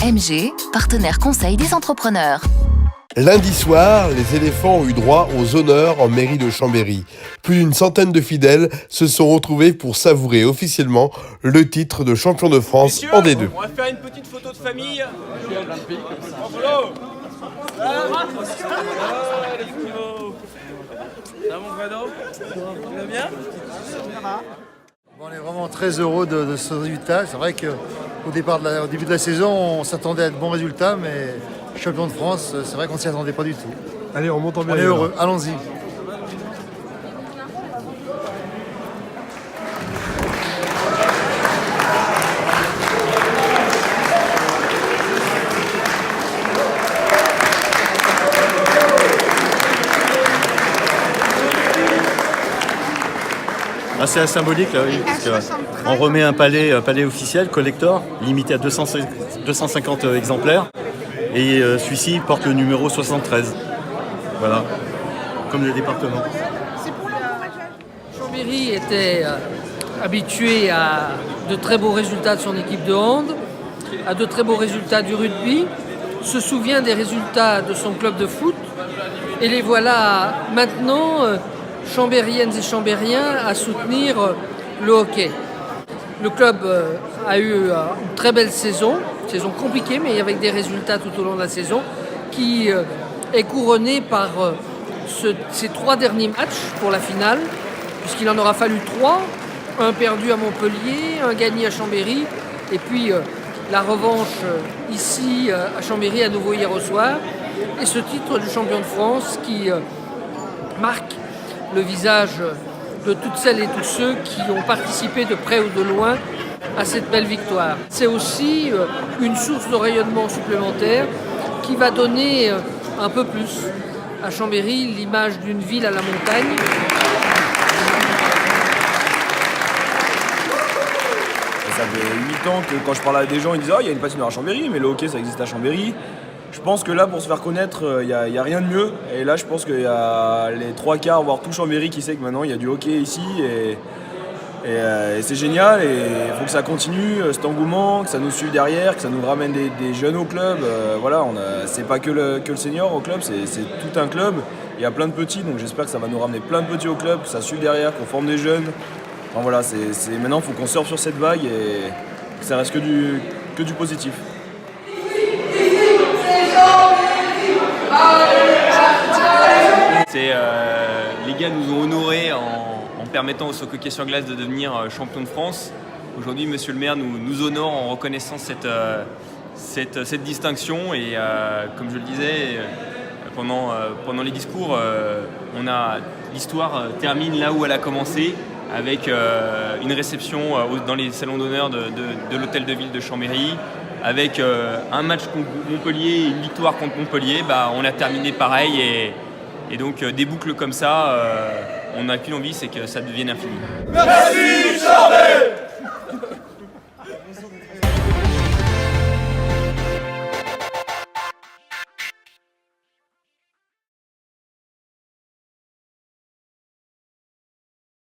MG, partenaire conseil des entrepreneurs. Lundi soir, les éléphants ont eu droit aux honneurs en mairie de Chambéry. Plus d'une centaine de fidèles se sont retrouvés pour savourer officiellement le titre de champion de France en D2. On va faire une petite photo de famille. Ça va mon Guado ? Tu vas bien ? On est vraiment très heureux de ce résultat. C'est vrai qu'au début de la saison, on s'attendait à de bons résultats, mais champion de France, c'est vrai qu'on ne s'y attendait pas du tout. Allez, on monte en On est heureux, allons-y. C'est symbolique là, oui, parce qu'on remet un palais officiel, collector, limité à 250 exemplaires, et celui-ci porte le numéro 73. Voilà, comme le département. Chambéry était habitué à de très beaux résultats de son équipe de hand, à de très beaux résultats du rugby, se souvient des résultats de son club de foot, et les voilà maintenant chambériennes et chambériens à soutenir le hockey. Le club a eu une très belle saison compliquée mais avec des résultats tout au long de la saison, qui est couronnée par ces 3 derniers matchs pour la finale, puisqu'il en aura fallu 3, un perdu à Montpellier, un gagné à Chambéry, et puis la revanche ici à Chambéry à nouveau hier au soir, et ce titre de champion de France qui marque le visage de toutes celles et tous ceux qui ont participé de près ou de loin à cette belle victoire. C'est aussi une source de rayonnement supplémentaire qui va donner un peu plus à Chambéry l'image d'une ville à la montagne. Ça fait 8 ans que quand je parle à des gens, ils disent « Ah, il y a une patinoire à Chambéry, mais le hockey, ça existe à Chambéry ». Je pense que là, pour se faire connaître, il n'y a rien de mieux. Et là, je pense qu'il y a les 3/4, voire tout Chambéry qui sait que maintenant, il y a du hockey ici. Et c'est génial. Et il faut que ça continue, cet engouement, que ça nous suive derrière, que ça nous ramène des jeunes au club. Voilà, c'est pas que le senior au club, c'est tout un club. Il y a plein de petits, donc j'espère que ça va nous ramener plein de petits au club, que ça suive derrière, qu'on forme des jeunes. Enfin, voilà, maintenant, il faut qu'on surfe sur cette vague et que ça reste que du positif. Les gars nous ont honorés en permettant au Soc Hockey sur glace de devenir champion de France. Aujourd'hui, monsieur le maire nous honore en reconnaissant cette distinction. Et comme je le disais, pendant les discours, l'histoire termine là où elle a commencé, avec une réception dans les salons d'honneur de l'hôtel de ville de Chambéry, avec un match contre Montpellier et une victoire contre Montpellier. On a terminé pareil et donc des boucles comme ça, on n'a qu'une envie, c'est que ça devienne infini. Merci Chambéry.